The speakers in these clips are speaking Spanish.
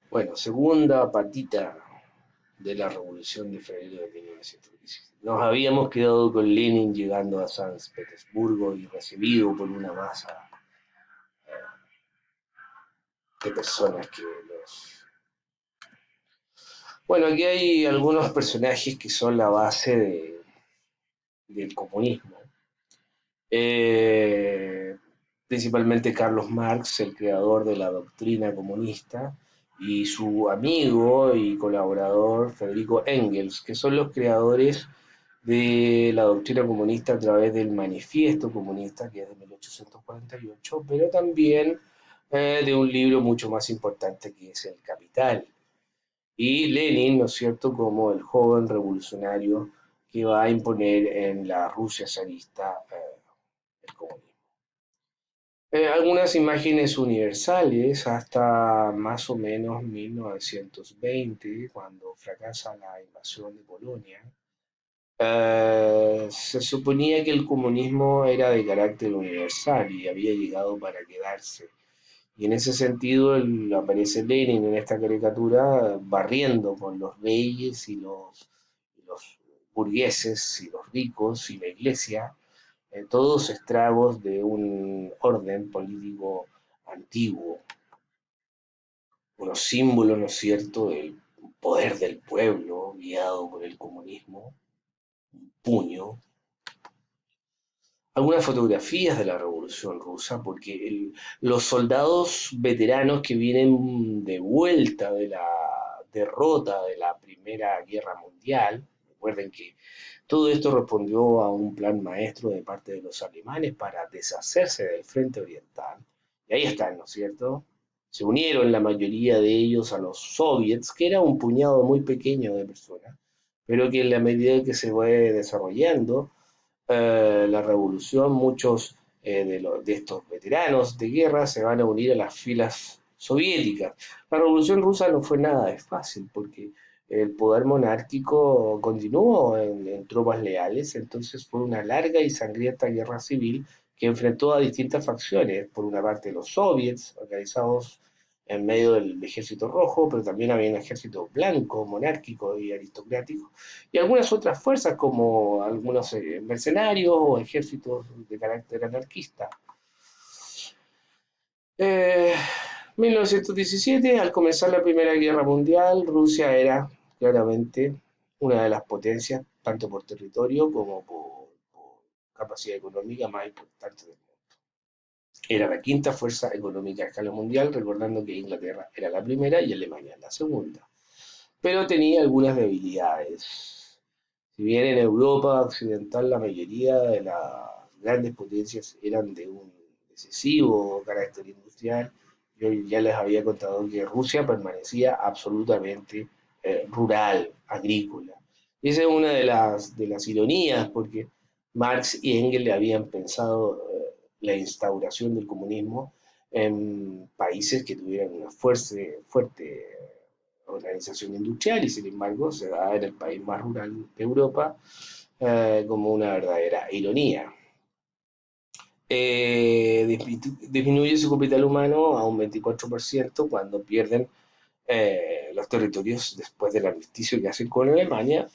Bueno, segunda patita de la Revolución de febrero de 1917. Nos habíamos quedado con Lenin llegando a San Petersburgo y recibido por una masa de personas que los... Bueno, aquí hay algunos personajes que son la base del comunismo. Eh, Principalmente Carlos Marx, el creador de la doctrina comunista, y su amigo y colaborador Federico Engels, que son los creadores de la doctrina comunista a través del Manifiesto Comunista, que es de 1848, pero también de un libro mucho más importante que es El Capital. Y Lenin, ¿no es cierto?, como el joven revolucionario que va a imponer en la Rusia zarista el comunismo. Algunas imágenes universales hasta más o menos 1920, cuando fracasa la invasión de Polonia. Se suponía que el comunismo era de carácter universal y había llegado para quedarse. Y en ese sentido aparece Lenin en esta caricatura barriendo con los reyes y los burgueses y los ricos y la iglesia, todos estragos de un orden político antiguo, unos símbolos, ¿no es cierto?, del poder del pueblo guiado por el comunismo, puño, algunas fotografías de la Revolución Rusa, porque los soldados veteranos que vienen de vuelta de la derrota de la Primera Guerra Mundial, recuerden que todo esto respondió a un plan maestro de parte de los alemanes para deshacerse del frente oriental, y ahí están, ¿no es cierto? Se unieron la mayoría de ellos a los soviets, que era un puñado muy pequeño de personas, pero que en la medida que se fue desarrollando, la revolución, muchos de estos veteranos de guerra se van a unir a las filas soviéticas. La revolución rusa no fue nada de fácil porque el poder monárquico continuó en tropas leales, entonces fue una larga y sangrienta guerra civil que enfrentó a distintas facciones, por una parte los soviets, organizados en medio del ejército rojo, pero también había un ejército blanco, monárquico y aristocrático, y algunas otras fuerzas como algunos mercenarios o ejércitos de carácter anarquista. Eh, 1917, al comenzar la Primera Guerra Mundial, Rusia era claramente una de las potencias, tanto por territorio como por capacidad económica más importantes del mundo. Era la quinta fuerza económica a escala mundial, recordando que Inglaterra era la primera y Alemania la segunda. Pero tenía algunas debilidades. Si bien en Europa occidental la mayoría de las grandes potencias eran de un excesivo carácter industrial, yo ya les había contado que Rusia permanecía absolutamente rural, agrícola. Y esa es una de las ironías, porque Marx y Engels le habían pensado la instauración del comunismo en países que tuvieran una fuerte organización industrial, y sin embargo se da en el país más rural de Europa, como una verdadera ironía. Disminuye su capital humano a un 24% cuando pierden los territorios después del armisticio que hacen con Alemania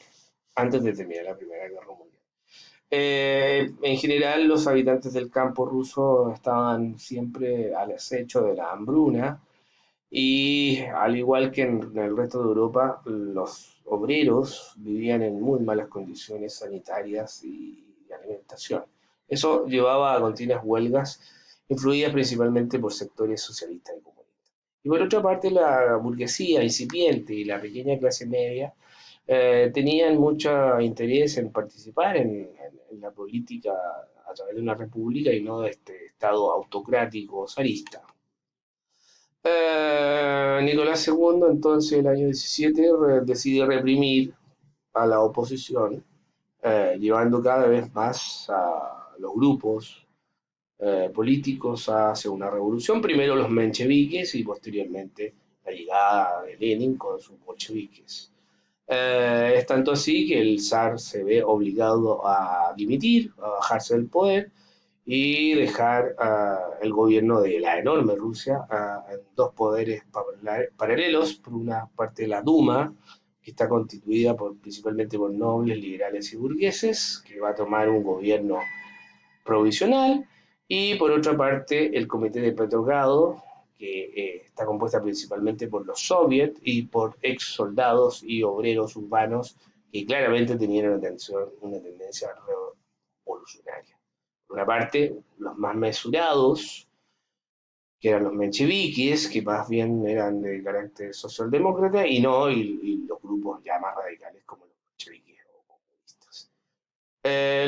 antes de terminar la Primera Guerra Mundial. En general, los habitantes del campo ruso estaban siempre al acecho de la hambruna, y al igual que en el resto de Europa, los obreros vivían en muy malas condiciones sanitarias y de alimentación. Eso llevaba a continuas huelgas, influidas principalmente por sectores socialistas y comunistas. Y por otra parte, la burguesía incipiente y la pequeña clase media tenían mucho interés en participar en la política a través de una república y no de este Estado autocrático zarista. Nicolás II, entonces, el año 17, decide reprimir a la oposición, llevando cada vez más a los grupos políticos hacia una revolución. Primero los mencheviques y posteriormente la llegada de Lenin con sus bolcheviques. Es tanto así que el zar se ve obligado a dimitir, a bajarse del poder, y dejar el gobierno de la enorme Rusia en dos poderes paralelos. Por una parte la Duma, que está constituida principalmente por nobles, liberales y burgueses, que va a tomar un gobierno provisional, y por otra parte el Comité de Petrogrado, que está compuesta principalmente por los soviets y por ex soldados y obreros urbanos que claramente tenían una tendencia revolucionaria. Por una parte, los más mesurados, que eran los mencheviques, que más bien eran de carácter socialdemócrata, y los grupos ya más radicales como los mencheviques o comunistas.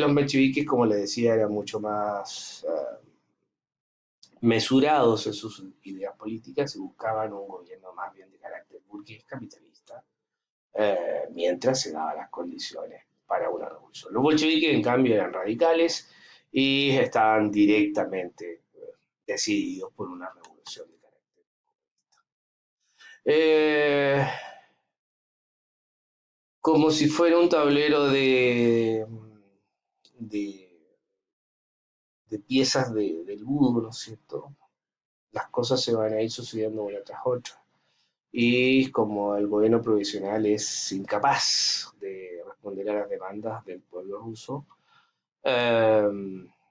Los mencheviques, como les decía, eran mucho más mesurados en sus ideas políticas y buscaban un gobierno más bien de carácter burgués capitalista, mientras se daban las condiciones para una revolución. Los bolcheviques, en cambio, eran radicales y estaban directamente decididos por una revolución de carácter. Eh, Como si fuera un tablero de, de piezas de ludo, ¿no es cierto? Las cosas se van a ir sucediendo una tras otra. Y como el gobierno provisional es incapaz de responder a las demandas del pueblo ruso, eh,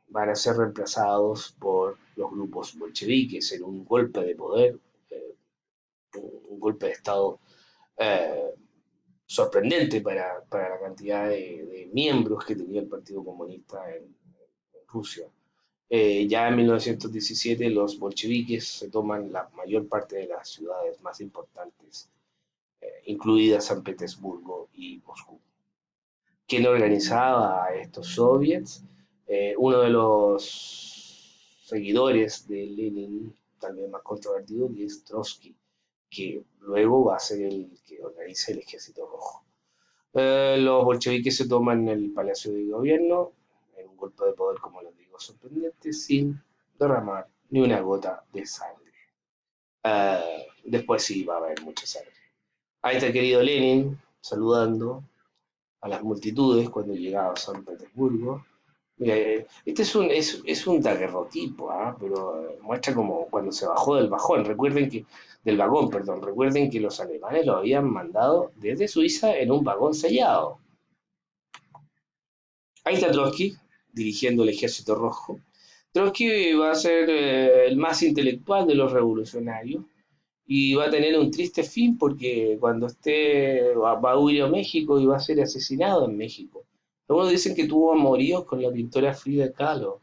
van a ser reemplazados por los grupos bolcheviques en un golpe de poder, eh, un golpe de Estado eh, sorprendente para la cantidad de miembros que tenía el Partido Comunista en Rusia. Ya en 1917 los bolcheviques se toman la mayor parte de las ciudades más importantes, incluidas San Petersburgo y Moscú. ¿Quién organizaba a estos soviets? Uno de los seguidores de Lenin, también más controvertido, que es Trotsky, que luego va a ser el que organiza el Ejército Rojo. Los bolcheviques se toman el Palacio de Gobierno en un golpe de poder, como les digo, sorprendente, sin derramar ni una gota de sangre. Después sí va a haber mucha sangre. Ahí está el querido Lenin saludando a las multitudes cuando llegaba a San Petersburgo. Mira, este es un daguerrotipo, ¿ah? Pero muestra como cuando se bajó del vagón, perdón. Recuerden que los alemanes lo habían mandado desde Suiza en un vagón sellado. Ahí está Trotsky, dirigiendo el Ejército Rojo. Trotsky va a ser el más intelectual de los revolucionarios y va a tener un triste fin porque cuando va a huir a México y va a ser asesinado en México. Algunos dicen que tuvo amoríos con la pintora Frida Kahlo.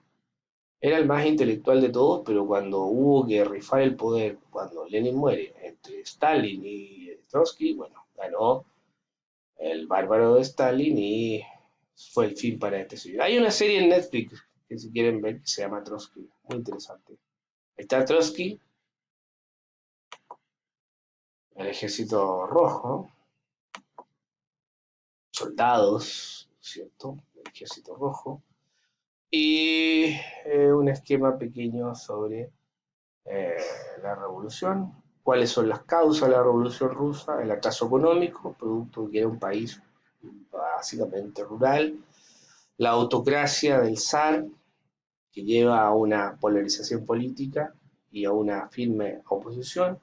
Era el más intelectual de todos, pero cuando hubo que rifar el poder, cuando Lenin muere, entre Stalin y Trotsky, bueno, ganó el bárbaro de Stalin y fue el fin para este señor. Hay una serie en Netflix que si quieren ver, que se llama Trotsky, muy interesante. Está Trotsky, el ejército rojo, soldados, ¿cierto? El ejército rojo, y un esquema pequeño sobre eh, la revolución, cuáles son las causas de la revolución rusa, el atraso económico, producto de que era un país básicamente rural, la autocracia del zar, que lleva a una polarización política y a una firme oposición.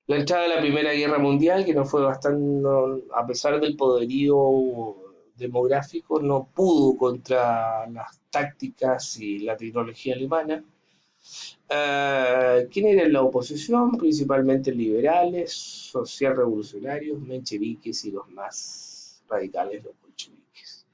La entrada de la Primera Guerra Mundial, que no fue bastante, a pesar del poderío demográfico, no pudo contra las tácticas y la tecnología alemana. ¿Quién era en la oposición? Principalmente liberales, socialrevolucionarios, mencheviques y los más radicales, los bolcheviques.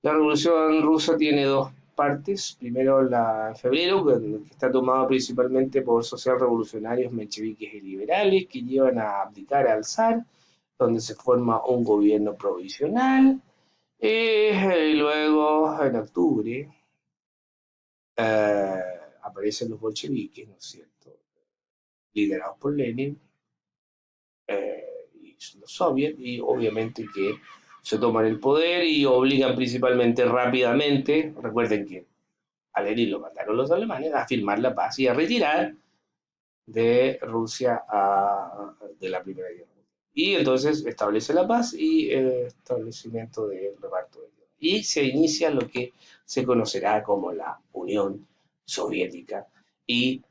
La revolución rusa tiene dos partes. Primero, la en febrero, que está tomada principalmente por socialrevolucionarios, mencheviques y liberales, que llevan a abdicar al zar, donde se forma un gobierno provisional. Y luego, en octubre, aparecen los bolcheviques, ¿no es cierto? Liderados por Lenin y los soviets, y obviamente que se toman el poder y obligan principalmente rápidamente, recuerden que a Lenin lo mandaron los alemanes, a firmar la paz y a retirar de Rusia de la Primera Guerra Mundial. Y entonces establece la paz y establecimiento del reparto de tierras. y se inicia lo que se conocerá como la Unión Soviética y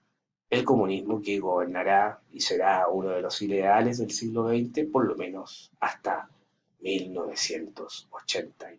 el comunismo que gobernará y será uno de los ideales del siglo XX, por lo menos hasta 1989.